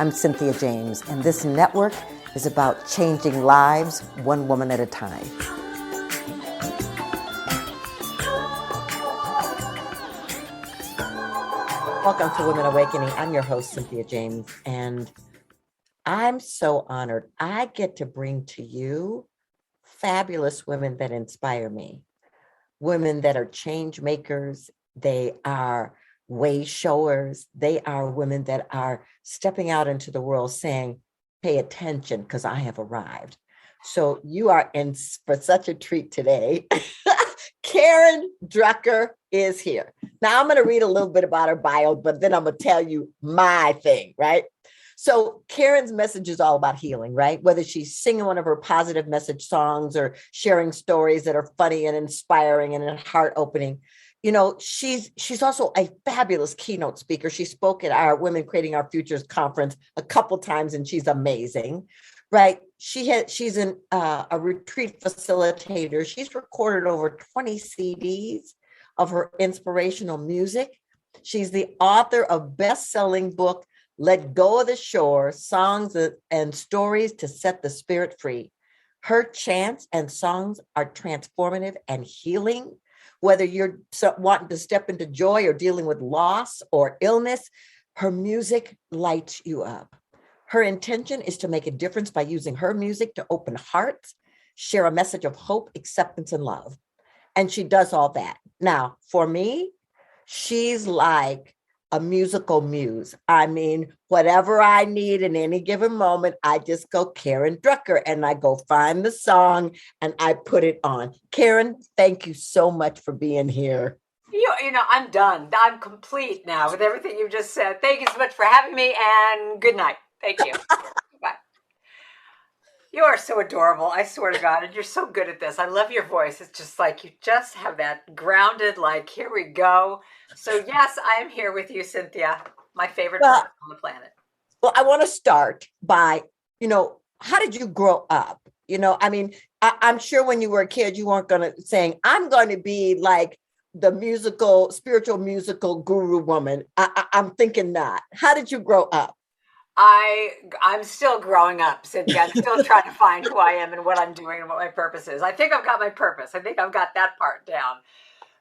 I'm Cynthia James, and this network is about changing lives one woman at a time. Welcome to Women Awakening. I'm your host, Cynthia James, and I'm so honored. I get to bring to you fabulous women that inspire me, women that are change makers. They are way showers. They are women that are stepping out into the world saying, pay attention because I have arrived. So you are in for such a treat today. Karen Drucker is here. Now I'm going to read a little bit about her bio, but then I'm going to tell you my thing, right? So Karen's message is all about healing, right? Whether she's singing one of her positive message songs or sharing stories that are funny and inspiring and heart-opening. You know, she's also a fabulous keynote speaker. She spoke at our Women Creating Our Futures conference a couple times, and she's amazing, right? She's a retreat facilitator. She's recorded over 20 CDs of her inspirational music. She's the author of best-selling book, Let Go of the Shore, Songs and Stories to Set the Spirit Free. Her chants and songs are transformative and healing. Whether you're wanting to step into joy or dealing with loss or illness, her music lights you up. Her intention is to make a difference by using her music to open hearts, share a message of hope, acceptance, and love. And she does all that. Now, for me, she's like a musical muse. I mean, whatever I need in any given moment, I just go Karen Drucker and I go find the song and I put it on. Karen, thank you so much for being here. You know, I'm done. I'm complete now with everything you've just said. Thank you so much for having me, and good night. Thank you. Bye. You are so adorable. I swear to God, and you're so good at this. I love your voice. It's just like you just have that grounded, like, here we go. So yes, I am here with you, Cynthia, my favorite person on the planet. Well, I want to start by, how did you grow up? I mean, I'm sure when you were a kid, you weren't going to saying, I'm going to be like the spiritual musical guru woman. I'm thinking not. How did you grow up? I'm still growing up, Cynthia. I'm still trying to find who I am and what I'm doing and what my purpose is. I think I've got my purpose. I think I've got that part down.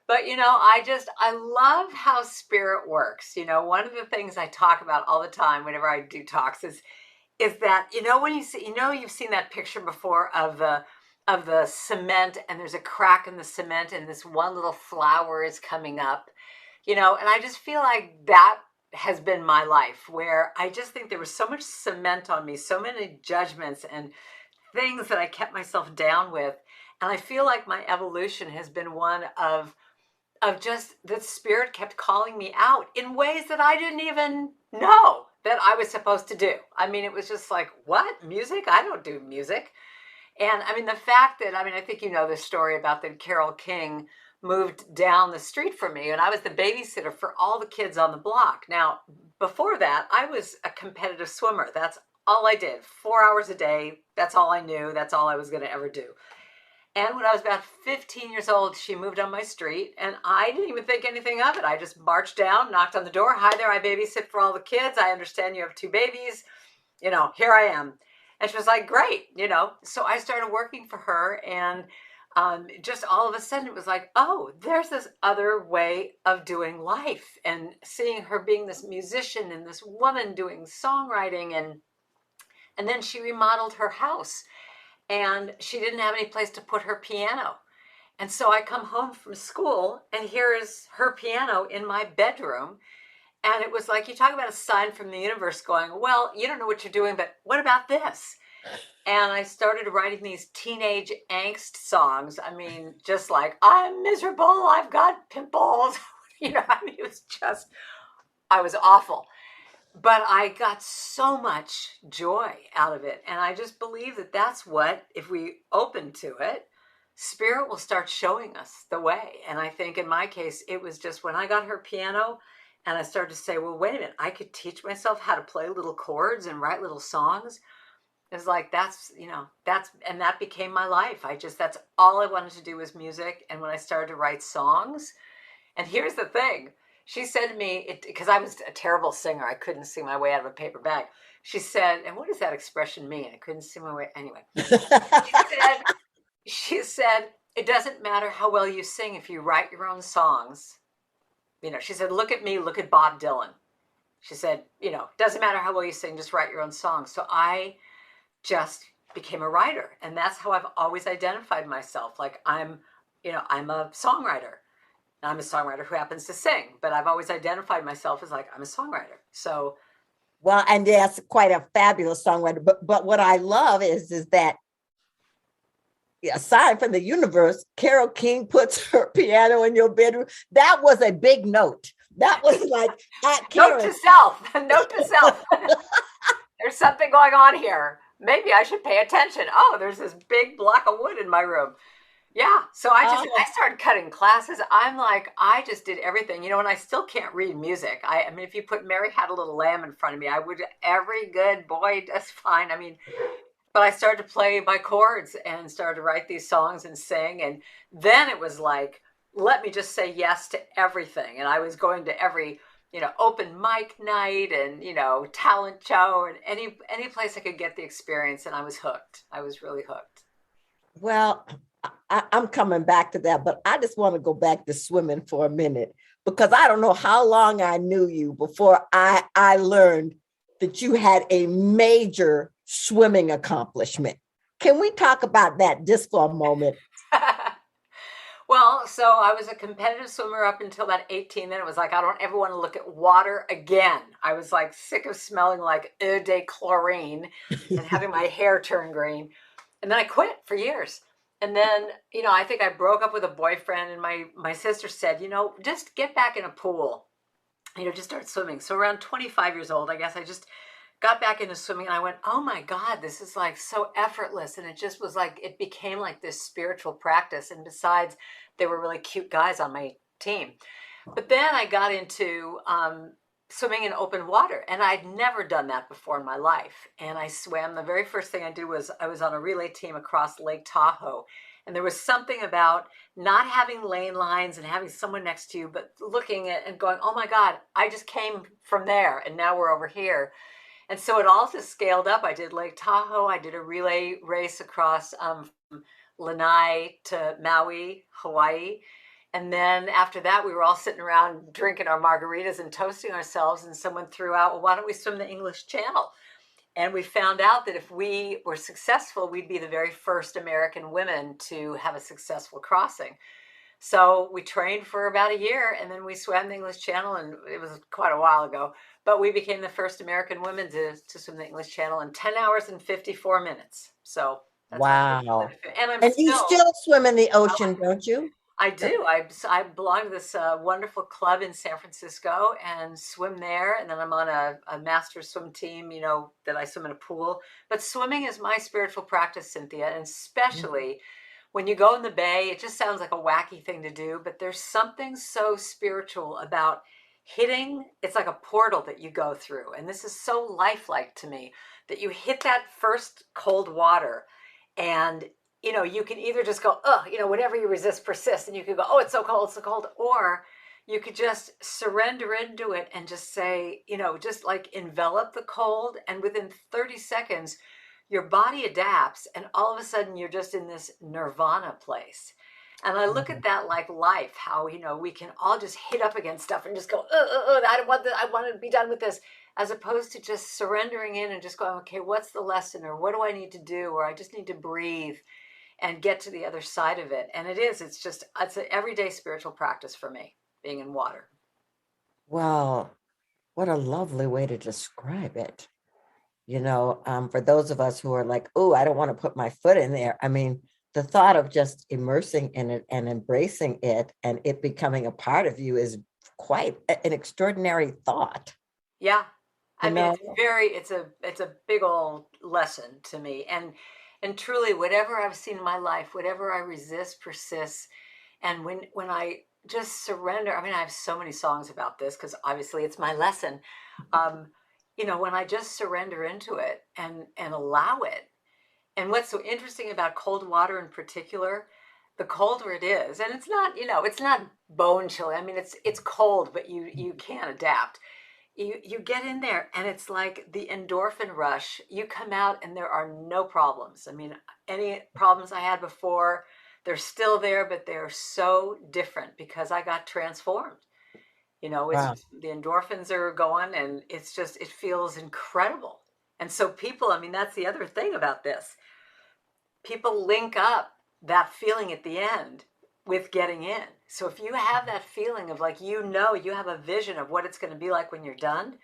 But, I love how spirit works. One of the things I talk about all the time whenever I do talks is that, when you see, you've seen that picture before of the cement, and there's a crack in the cement and this one little flower is coming up, and I just feel like that has been my life, where I just think there was so much cement on me, so many judgments and things that I kept myself down with. And I feel like my evolution has been one of just that spirit kept calling me out in ways that I didn't even know that I was supposed to do. I mean, it was just like, what? Music? I don't do music. And I mean, the fact that, I think you know the story about that Carole King moved down the street from me, and I was the babysitter for all the kids on the block. Now, before that, I was a competitive swimmer. That's all I did. 4 hours a day. That's all I knew. That's all I was going to ever do. And when I was about 15 years old, she moved on my street, and I didn't even think anything of it. I just marched down, knocked on the door. Hi there, I babysit for all the kids. I understand you have 2 babies. Here I am. And she was like, great, So I started working for her, and just all of a sudden it was like, oh, there's this other way of doing life, and seeing her being this musician and this woman doing songwriting, and then she remodeled her house, and she didn't have any place to put her piano. And so I come home from school, and here is her piano in my bedroom. And it was like, you talk about a sign from the universe going, well, you don't know what you're doing, but what about this? And I started writing these teenage angst songs. I mean, just like, I'm miserable, I've got pimples. It was just, I was awful. But I got so much joy out of it. And I just believe that that's what, if we open to it, spirit will start showing us the way. And I think in my case, it was just when I got her piano and I started to say, well, wait a minute, I could teach myself how to play little chords and write little songs. It's like, and that became my life. That's all I wanted to do was music. And when I started to write songs, and here's the thing, She said to me, because I was a terrible singer, I couldn't sing my way out of a paper bag. She said, and what does that expression mean? I couldn't sing my way. Anyway, she said, it doesn't matter how well you sing if you write your own songs. She said, look at me, look at Bob Dylan. She said, doesn't matter how well you sing, just write your own songs. So I just became a writer. And that's how I've always identified myself. Like I'm a songwriter. I'm a songwriter who happens to sing, but I've always identified myself as like, I'm a songwriter. So. Well, and that's quite a fabulous songwriter. But what I love is that aside from the universe, Carole King puts her piano in your bedroom. That was a big note. That was like, note to self, note to self. There's something going on here. Maybe I should pay attention. Oh, there's this big block of wood in my room. Yeah. So I started cutting classes. I'm like, I just did everything, and I still can't read music. I mean, if you put Mary Had a Little Lamb in front of me, I would, every good boy does fine. I mean, but I started to play by chords and started to write these songs and sing. And then it was like, let me just say yes to everything. And I was going to every, open mic night and, talent show and any place I could get the experience. And I was hooked. I was really hooked. Well, I'm coming back to that, but I just want to go back to swimming for a minute, because I don't know how long I knew you before I learned that you had a major swimming accomplishment. Can we talk about that just for a moment? Well, so I was a competitive swimmer up until about 18. Then it was like, I don't ever want to look at water again. I was like sick of smelling like eau de chlorine and having my hair turn green. And then I quit for years. And then, I think I broke up with a boyfriend, and my sister said, just get back in a pool, just start swimming. So around 25 years old, I guess I just got back into swimming, and I went, oh my God, this is like so effortless. And it just was like, it became like this spiritual practice. And besides, they were really cute guys on my team. But then I got into swimming in open water, and I'd never done that before in my life. And I swam. The very first thing I did was I was on a relay team across Lake Tahoe. And there was something about not having lane lines and having someone next to you, but looking at and going, oh my God, I just came from there and now we're over here. And so it all just scaled up. I did Lake Tahoe. I did a relay race across from Lanai to Maui, Hawaii. And then after that, we were all sitting around drinking our margaritas and toasting ourselves. And someone threw out, well, why don't we swim the English Channel? And we found out that if we were successful, we'd be the very first American women to have a successful crossing. So we trained for about a year, and then we swam the English Channel, and it was quite a while ago. But we became the first American women to swim the English Channel in 10 hours and 54 minutes. So that's wow. And you still swim in the ocean, don't you? I do. I belong to this wonderful club in San Francisco and swim there. And then I'm on a master swim team, that I swim in a pool. But swimming is my spiritual practice, Cynthia, and especially when you go in the bay. It just sounds like a wacky thing to do, but there's something so spiritual about hitting. It's like a portal that you go through. And this is so lifelike to me, that you hit that first cold water, and you can either just go, oh, whatever you resist persists. And you could go, oh, it's so cold. Or you could just surrender into it and just say, just like envelop the cold. And within 30 seconds, your body adapts. And all of a sudden, you're just in this nirvana place. And I look at that like life, how, we can all just hit up against stuff and just go, I don't want I want to be done with this. As opposed to just surrendering in and just going, okay, what's the lesson? Or what do I need to do? Or I just need to breathe and get to the other side of it. And it's an everyday spiritual practice for me, being in water. Well, what a lovely way to describe it. For those of us who are like, oh, I don't want to put my foot in there. I mean, the thought of just immersing in it and embracing it and it becoming a part of you is quite an extraordinary thought. Yeah. I mean, it's a big old lesson to me. And truly, whatever I've seen in my life, whatever I resist persists. And when I just surrender, I mean, I have so many songs about this because obviously it's my lesson. When I just surrender into it and allow it. And what's so interesting about cold water in particular, the colder it is, and it's not, it's not bone chilly. I mean, it's cold, but you can adapt. You get in there and it's like the endorphin rush. You come out and there are no problems. I mean, any problems I had before, they're still there, but they're so different because I got transformed. It's Wow. just, the endorphins are going, and it's just, it feels incredible. And so people, I mean, that's the other thing about this. People link up that feeling at the end with getting in. So if you have that feeling of like, you have a vision of what it's going to be like when you're done,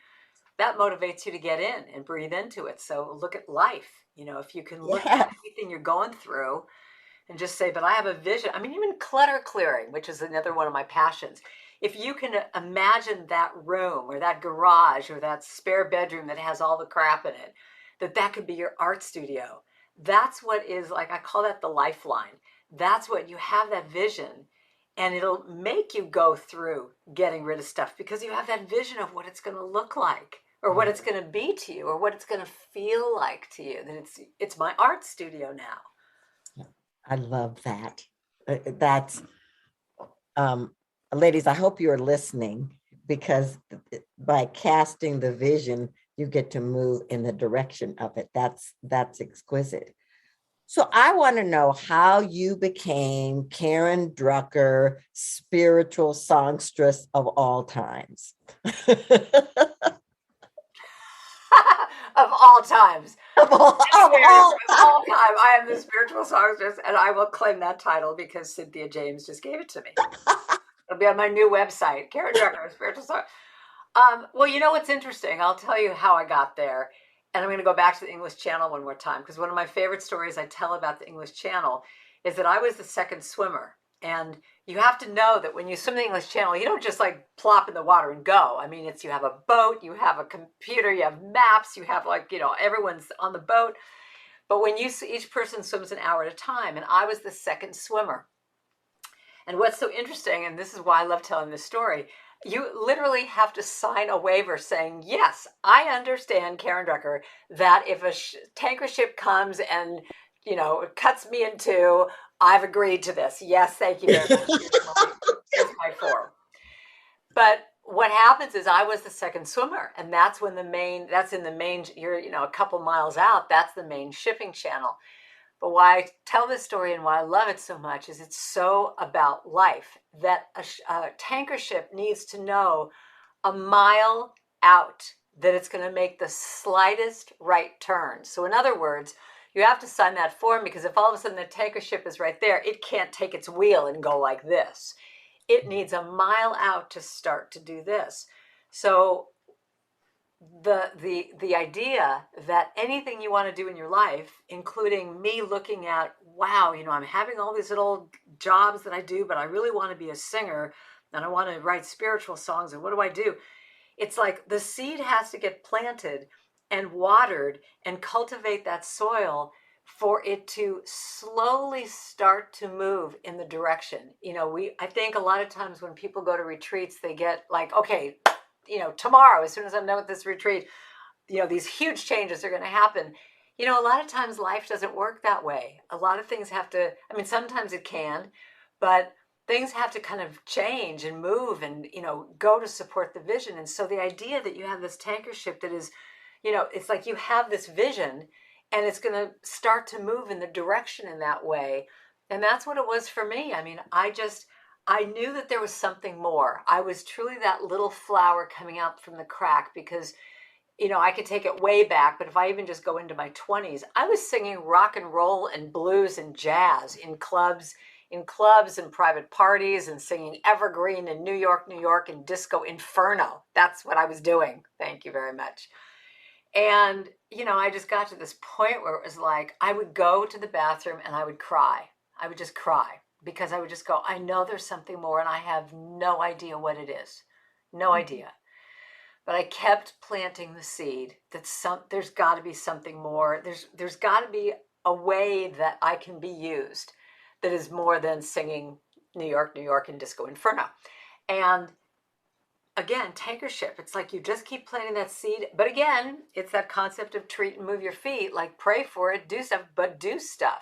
that motivates you to get in and breathe into it. So look at life. If you can look at Yes. anything you're going through and just say, but I have a vision. I mean, even clutter clearing, which is another one of my passions. If you can imagine that room or that garage or that spare bedroom that has all the crap in it, that could be your art studio. That's what is, like, I call that the lifeline. That's what you have, that vision, and it'll make you go through getting rid of stuff because you have that vision of what it's going to look like or what it's going to be to you or what it's going to feel like to you. That it's my art studio now. I love that. That's ladies, I hope you're listening, because by casting the vision, you get to move in the direction of it. That's exquisite. So I want to know how you became Karen Drucker, spiritual songstress of all times. Of all times. Of all, Anywhere, of of all time, I am the spiritual songstress, and I will claim that title because Cynthia James just gave it to me. It'll be on my new website, Karen Drucker, spiritual song. Well, you know what's interesting? I'll tell you how I got there. And I'm going to go back to the English Channel one more time, because one of my favorite stories I tell about the English Channel is that I was the second swimmer. And you have to know that when you swim the English Channel, you don't just like plop in the water and go. I mean, you have a boat, you have a computer, you have maps, you have everyone's on the boat. But when each person swims an hour at a time, and I was the second swimmer. And what's so interesting, and this is why I love telling this story, you literally have to sign a waiver saying, yes, I understand, Karen Drucker, that if a tanker ship comes and, cuts me in two, I've agreed to this. Yes, thank you very much. Here's my form. But what happens is I was the second swimmer, and that's in the main, you're, a couple miles out, that's the main shipping channel. But why I tell this story and why I love it so much is it's so about life, that a tanker ship needs to know a mile out that it's going to make the slightest right turn. So in other words, you have to sign that form, because if all of a sudden the tanker ship is right there, it can't take its wheel and go like this. It needs a mile out to start to do this. So the idea that anything you want to do in your life, including me looking at, wow, I'm having all these little jobs that I do, but I really want to be a singer and I want to write spiritual songs, and what do I do? It's like the seed has to get planted and watered and cultivate that soil for it to slowly start to move in the direction. I think a lot of times when people go to retreats, they get like, okay, tomorrow, as soon as I'm done with this retreat, these huge changes are going to happen. A lot of times life doesn't work that way. A lot of things have to, I mean, sometimes it can, but things have to kind of change and move and, go to support the vision. And so the idea that you have this tanker ship that is, it's like you have this vision and it's going to start to move in the direction in that way. And that's what it was for me. I mean, I knew that there was something more. I was truly that little flower coming out from the crack, because, I could take it way back, but if I even just go into my 20s, I was singing rock and roll and blues and jazz in clubs and private parties, and singing Evergreen in New York, and Disco Inferno. That's what I was doing. Thank you very much. And, I just got to this point where it was like, I would go to the bathroom and I would cry. I would just cry, because I would just go, I know there's something more and I have no idea what it is. No idea. But I kept planting the seed that there's got to be something more. There's got to be a way that I can be used that is more than singing New York, and Disco Inferno. And again, tanker ship, it's like you just keep planting that seed. But again, it's that concept of treat and move your feet, like pray for it, do stuff, but do stuff.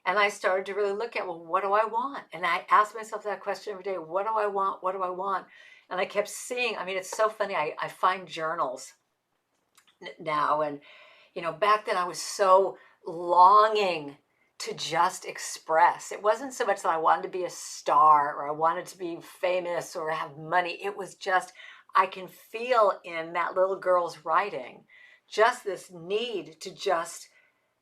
And I started to really look at, well, what do I want? And I asked myself that question every day. What do I want? What do I want? And I kept seeing, I mean, it's so funny. I find journals now. And, back then I was so longing to just express. It wasn't so much that I wanted to be a star or I wanted to be famous or have money. It was just, I can feel in that little girl's writing just this need to just,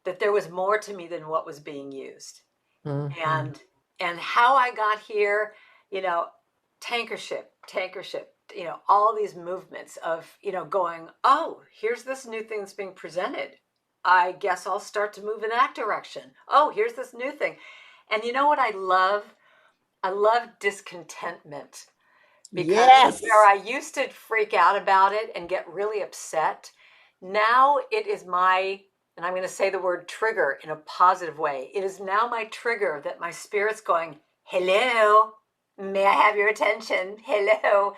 that there was more to me than what was being used. Mhm. And how I got here, tankership, all these movements of, going, oh, here's this new thing that's being presented. I guess I'll start to move in that direction. Oh, here's this new thing. And you know what I love? I love discontentment, because where Yes. I used to freak out about it and get really upset, now it is my, and I'm going to say the word trigger in a positive way. It is now my trigger that my spirit's going, hello, may I have your attention? Hello.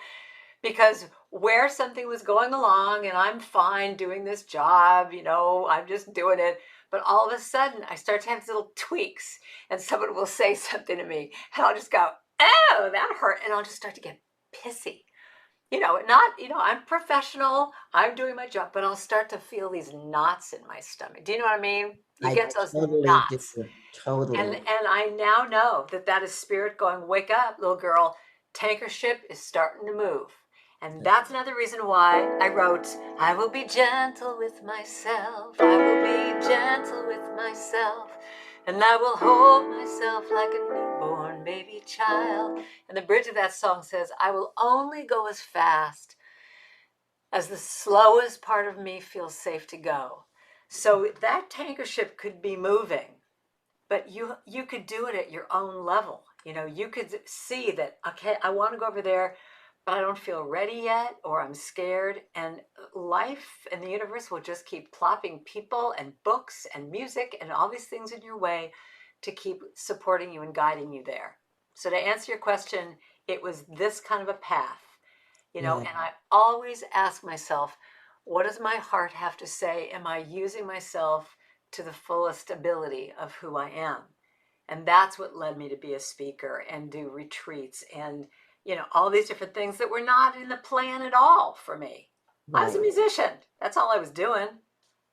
Because where something was going along and I'm fine doing this job, I'm just doing it. But all of a sudden, I start to have these little tweaks, and someone will say something to me, and I'll just go, oh, that hurt. And I'll just start to get pissy. Not, I'm professional, I'm doing my job, but I'll start to feel these knots in my stomach. Do you know what I mean? You I get those totally do. knots. And Totally. and I now know that is spirit going, wake up, little girl. Tanker ship is starting to move. And that's another reason why I wrote, I will be gentle with myself. I will be gentle with myself. And I will hold myself like a newborn baby child. And the bridge of that song says, I will only go as fast as the slowest part of me feels safe to go. So that tanker ship could be moving, but you could do it at your own level. You could see that, okay, I want to go over there, but I don't feel ready yet, or I'm scared. And life and the universe will just keep plopping people and books and music and all these things in your way to keep supporting you and guiding you there. So to answer your question, it was this kind of a path, Yeah. and I always ask myself, what does my heart have to say? Am I using myself to the fullest ability of who I am? And that's what led me to be a speaker and do retreats and, all these different things that were not in the plan at all for me. I was a Right. musician. That's all I was doing.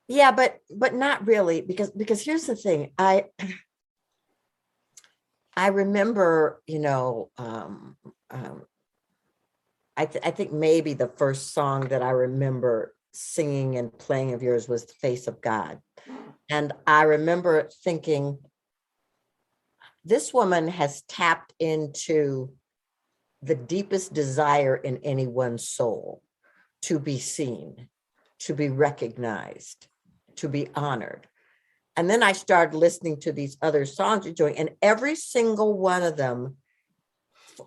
Yeah, but not really, because here's the thing. I remember, I think maybe the first song that I remember singing and playing of yours was The Face of God. And I remember thinking, this woman has tapped into the deepest desire in anyone's soul, to be seen, to be recognized, to be honored. And then I started listening to these other songs you're doing, and every single one of them,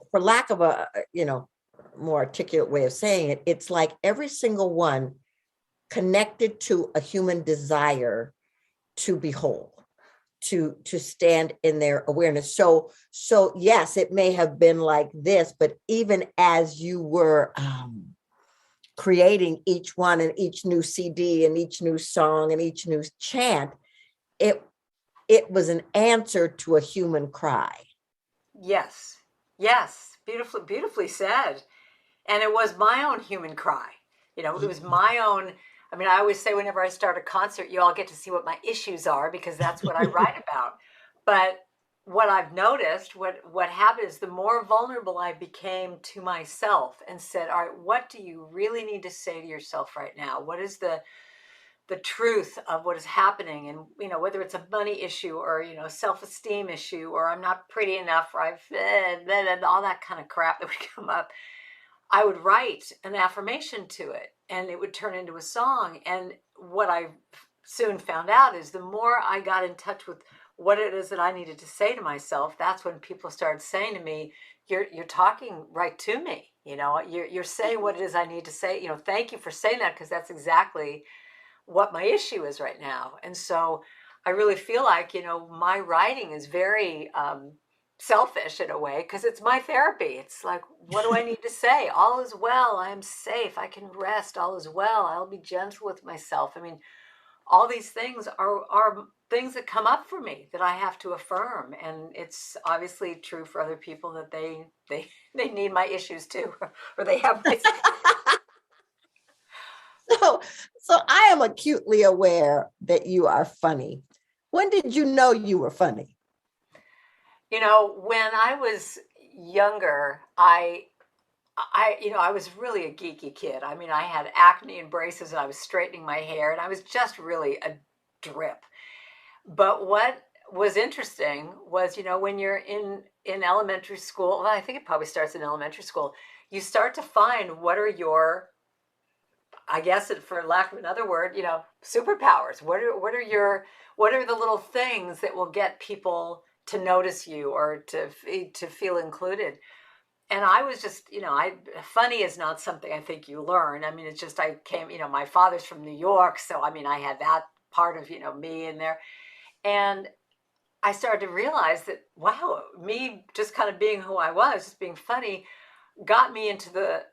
for lack of a more articulate way of saying it, it's like every single one connected to a human desire to be whole, to stand in their awareness. So yes, it may have been like this, but even as you were creating each one and each new CD and each new song and each new chant, it was an answer to a human cry. Yes. Yes. Beautifully said. And it was my own human cry. It was my own. I mean, I always say whenever I start a concert, you all get to see what my issues are, because that's what I write about. But what I've noticed, what happened is the more vulnerable I became to myself and said, all right, what do you really need to say to yourself right now? What is the truth of what is happening? And whether it's a money issue or self-esteem issue, or I'm not pretty enough, or I've all that kind of crap that would come up, I would write an affirmation to it and it would turn into a song. And what I soon found out is the more I got in touch with what it is that I needed to say to myself, that's when people started saying to me, you're talking right to me. You're saying what it is I need to say. Thank you for saying that, because that's exactly what my issue is right now. And so I really feel like, my writing is very selfish in a way, because it's my therapy. It's like, what do I need to say? All is well. I am safe. I can rest. All is well. I'll be gentle with myself. I mean, all these things are things that come up for me that I have to affirm. And it's obviously true for other people that they need my issues too, or they have my. So, so I am acutely aware that you are funny. When did you know you were funny? When I was younger, I was really a geeky kid. I mean, I had acne and braces and I was straightening my hair and I was just really a drip. But what was interesting was, when you're in elementary school, well, I think it probably starts in elementary school, you start to find what are your, I guess for lack of another word, superpowers. What are the little things that will get people to notice you or to feel included? And I was just, funny is not something I think you learn. I mean, it's just, I came, my father's from New York. So, I mean, I had that part of, me in there. And I started to realize that, wow, me just kind of being who I was, just being funny, got me into the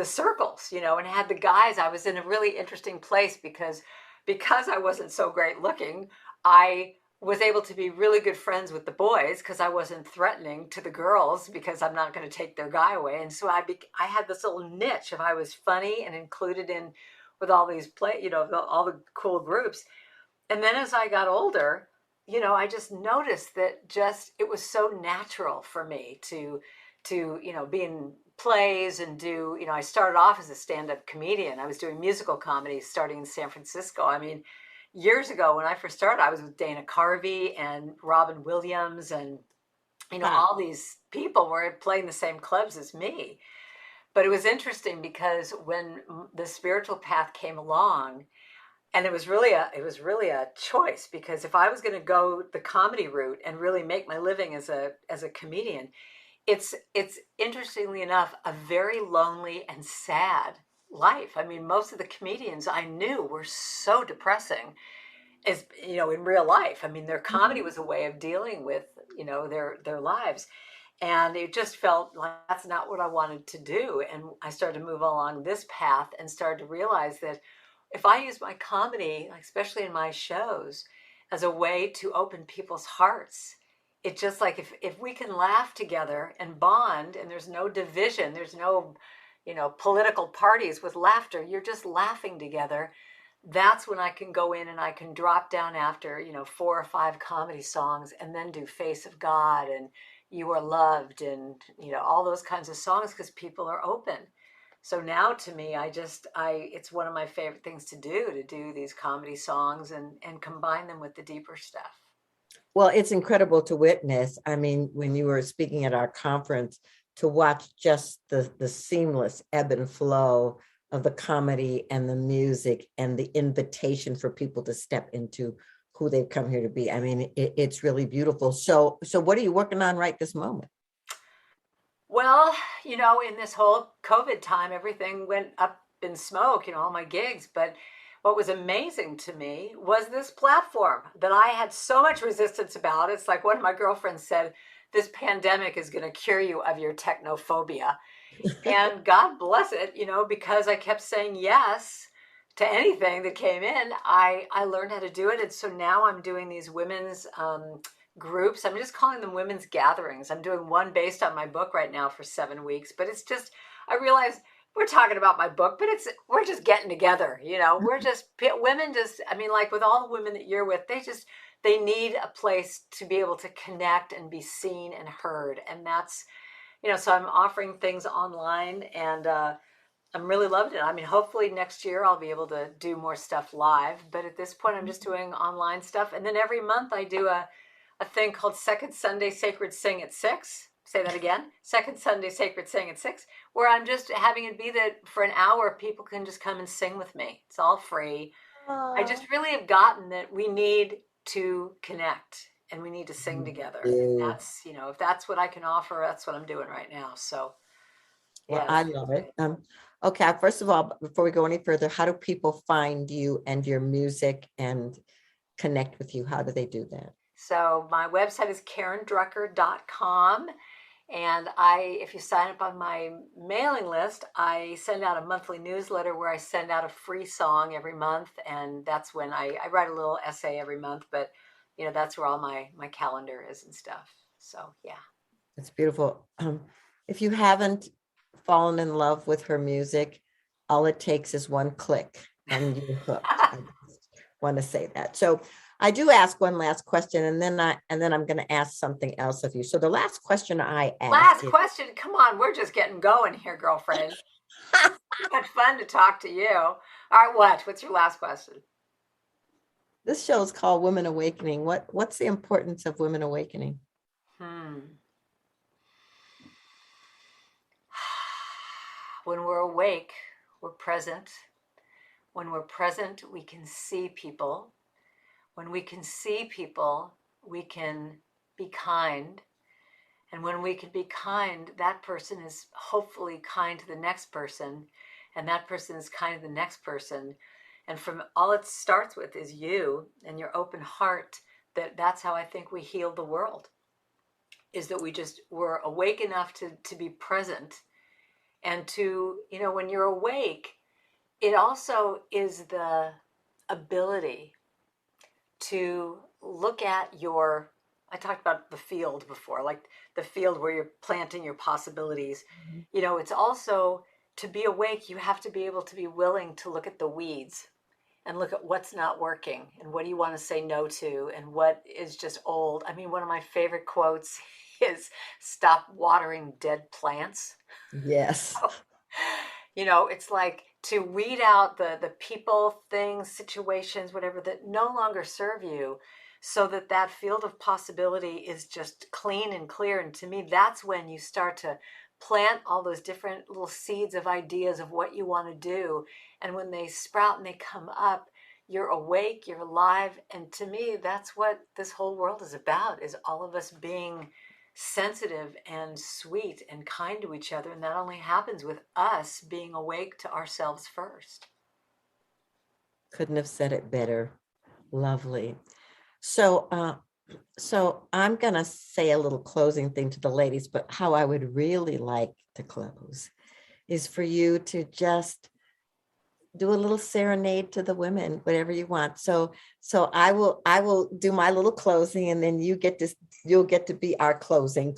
circles, and had the guys. I was in a really interesting place because I wasn't so great looking. I was able to be really good friends with the boys because I wasn't threatening to the girls because I'm not going to take their guy away. And so I had this little niche if I was funny and included in with all these all the cool groups. And then as I got older, I just noticed that it was so natural for me to be in plays and do, I started off as a stand-up comedian. I was doing musical comedy starting in San Francisco. I mean, years ago when I first started, I was with Dana Carvey and Robin Williams and, all these people were playing the same clubs as me. But it was interesting because when the spiritual path came along, and it was really a choice, because if I was going to go the comedy route and really make my living as a comedian, it's interestingly enough a very lonely and sad life. I mean, most of the comedians I knew were so depressing, as in real life. I mean, their comedy was a way of dealing with their lives, and it just felt like that's not what I wanted to do. And I started to move along this path and started to realize that if I use my comedy, especially in my shows, as a way to open people's hearts, it's just like if we can laugh together and bond, and there's no division, there's no political parties with laughter, you're just laughing together. That's when I can go in and I can drop down after 4 or 5 comedy songs and then do Face of God and You Are Loved and all those kinds of songs, because people are open. So now to me, it's one of my favorite things to do these comedy songs and combine them with the deeper stuff. Well, it's incredible to witness. I mean, when you were speaking at our conference, to watch just the seamless ebb and flow of the comedy and the music and the invitation for people to step into who they've come here to be. I mean, it's really beautiful. So what are you working on right this moment? Well, in this whole COVID time, everything went up in smoke, all my gigs. But what was amazing to me was this platform that I had so much resistance about. It's like one of my girlfriends said, this pandemic is going to cure you of your technophobia. And God bless it, because I kept saying yes to anything that came in. I learned how to do it. And so now I'm doing these women's groups. I'm just calling them women's gatherings. I'm doing one based on my book right now for 7 weeks, but it's just, I realize we're talking about my book, but we're just getting together, we're just women I mean, like with all the women that you're with, they need a place to be able to connect and be seen and heard. And that's, so I'm offering things online, and I'm really loving it. I mean, hopefully next year I'll be able to do more stuff live, but at this point I'm just doing online stuff. And then every month I do a thing called Second Sunday Sacred Sing at 6. Say that again. Second Sunday Sacred Sing at 6, where I'm just having it be that for an hour, people can just come and sing with me. It's all free. I just really have gotten that we need to connect and we need to sing together. And that's, if that's what I can offer, that's what I'm doing right now. So, Well, yeah. I love it. Okay, first of all, before we go any further, how do people find you and your music and connect with you? How do they do that? So my website is karendrucker.com. And if you sign up on my mailing list, I send out a monthly newsletter where I send out a free song every month. And that's when I write a little essay every month, but that's where all my calendar is and stuff. So, yeah. It's beautiful. If you haven't fallen in love with her music, all it takes is one click and you're hooked. I just want to say that. So I do ask one last question, and then I'm going to ask something else of you. So the last question I ask. Last question. Come on, we're just getting going here, girlfriend. Had fun to talk to you. All right, what's your last question? This show is called Women Awakening. What's the importance of women awakening? When we're awake, we're present. When we're present, we can see people. When we can see people, we can be kind. And when we can be kind, that person is hopefully kind to the next person. And that person is kind to the next person. And from all it starts with is you and your open heart. That's how I think we heal the world. Is that we're awake enough to be present. And to, when you're awake, it also is the ability to look at I talked about the field before, like the field where you're planting your possibilities. Mm-hmm. It's also, to be awake, you have to be able to be willing to look at the weeds and look at what's not working and what do you want to say no to and what is just old. I mean, one of my favorite quotes is stop watering dead plants. Yes. It's like to weed out the people, things, situations, whatever, that no longer serve you, so that field of possibility is just clean and clear. And to me, that's when you start to plant all those different little seeds of ideas of what you want to do. And when they sprout and they come up, you're awake, you're alive. And to me, that's what this whole world is about, is all of us being sensitive and sweet and kind to each other. And that only happens with us being awake to ourselves first. Couldn't have said it better. Lovely. So I'm going to say a little closing thing to the ladies, but how I would really like to close is for you to just do a little serenade to the women, whatever you want. So I will do my little closing, and then you'll get to be our closing.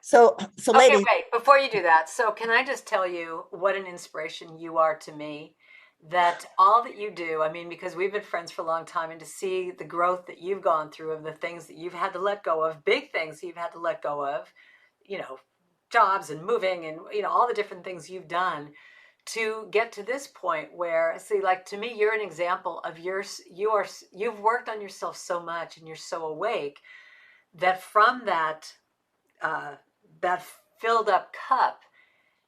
So okay, ladies. Wait, before you do that. So can I just tell you what an inspiration you are to me? That all that you do, I mean, because we've been friends for a long time, and to see the growth that you've gone through of the things that you've had to let go of, big things you've had to let go of, jobs and moving and, all the different things you've done to get to this point where, see, like, to me, you're an example of you've worked on yourself so much and you're so awake that from that filled up cup,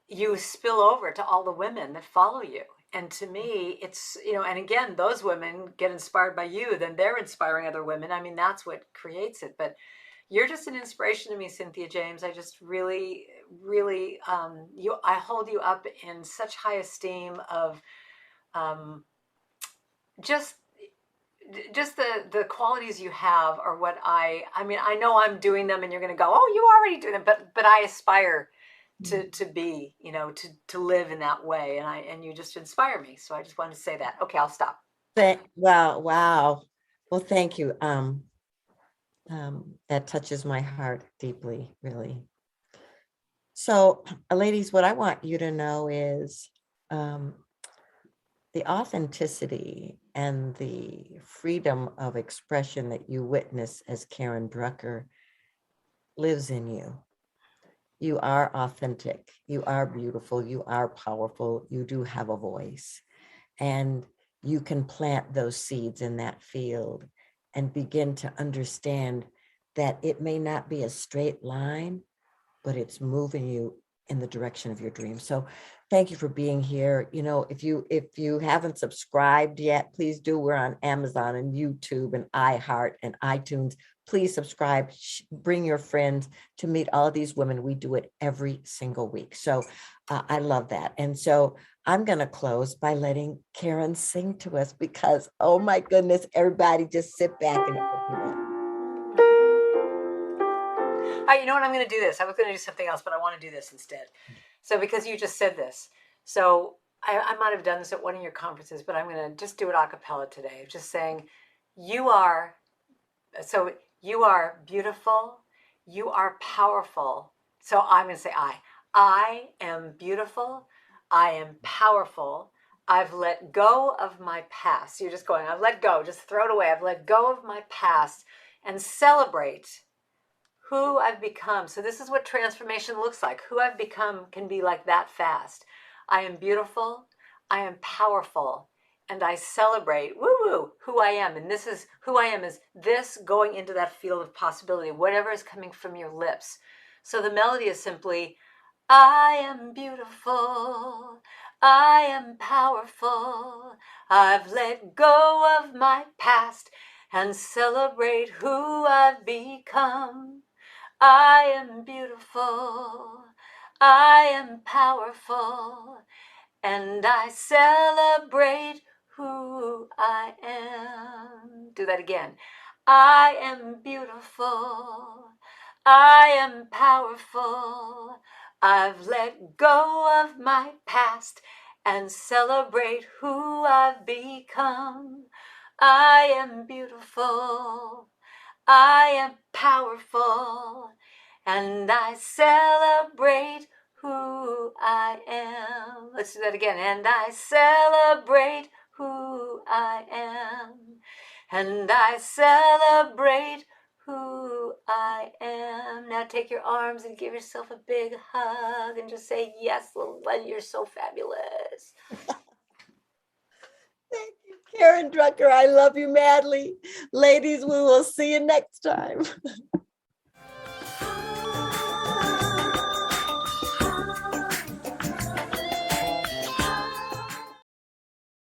you spill over to all the women that follow you. And to me, it's, and again, those women get inspired by you, then they're inspiring other women. I mean, that's what creates it. But you're just an inspiration to me, Cynthia James. I just really, really, I hold you up in such high esteem of just the qualities you have are what I mean, I know I'm doing them and you're going to go, oh, you already do them, but I aspire to be, to live in that way. And you just inspire me. So I just wanted to say that. Okay, I'll stop. Wow. Well, thank you. That touches my heart deeply, really. So, ladies, what I want you to know is the authenticity and the freedom of expression that you witness as Karen Drucker lives in you. You are authentic. You are beautiful. You are powerful. You do have a voice. And you can plant those seeds in that field and begin to understand that it may not be a straight line, but it's moving you in the direction of your dreams. So thank you for being here. If you haven't subscribed yet, please do. We're on Amazon and YouTube and iHeart and iTunes. Please subscribe, bring your friends to meet all of these women. We do it every single week. So I love that. And so I'm going to close by letting Karen sing to us because, oh my goodness, everybody just sit back and open up. You know what? I'm going to do this. I was going to do something else, but I want to do this instead. So because you just said this, so I might have done this at one of your conferences, but I'm going to just do it a cappella today. Just saying, you are, so you are beautiful. You are powerful. So I'm going to say I am beautiful. I am powerful. I've let go of my past. So you're just going, I've let go, just throw it away. I've let go of my past and celebrate who I've become. So this is what transformation looks like. Who I've become can be like that fast. I am beautiful. I am powerful. And I celebrate, woo woo, who I am. And this is who I am, is this going into that field of possibility, whatever is coming from your lips. So the melody is simply, I am beautiful. I am powerful. I've let go of my past and celebrate who I've become. I am beautiful. I am powerful. And I celebrate who I am. Do that again. I am beautiful. I am powerful. I've let go of my past and celebrate who I've become. I am beautiful. I am powerful. And I celebrate who I am. Let's do that again. And I celebrate who I am. And I celebrate who I am. Now take your arms and give yourself a big hug and just say, yes, little one, you're so fabulous. Thank you, Karen Drucker. I love you madly. Ladies, we will see you next time.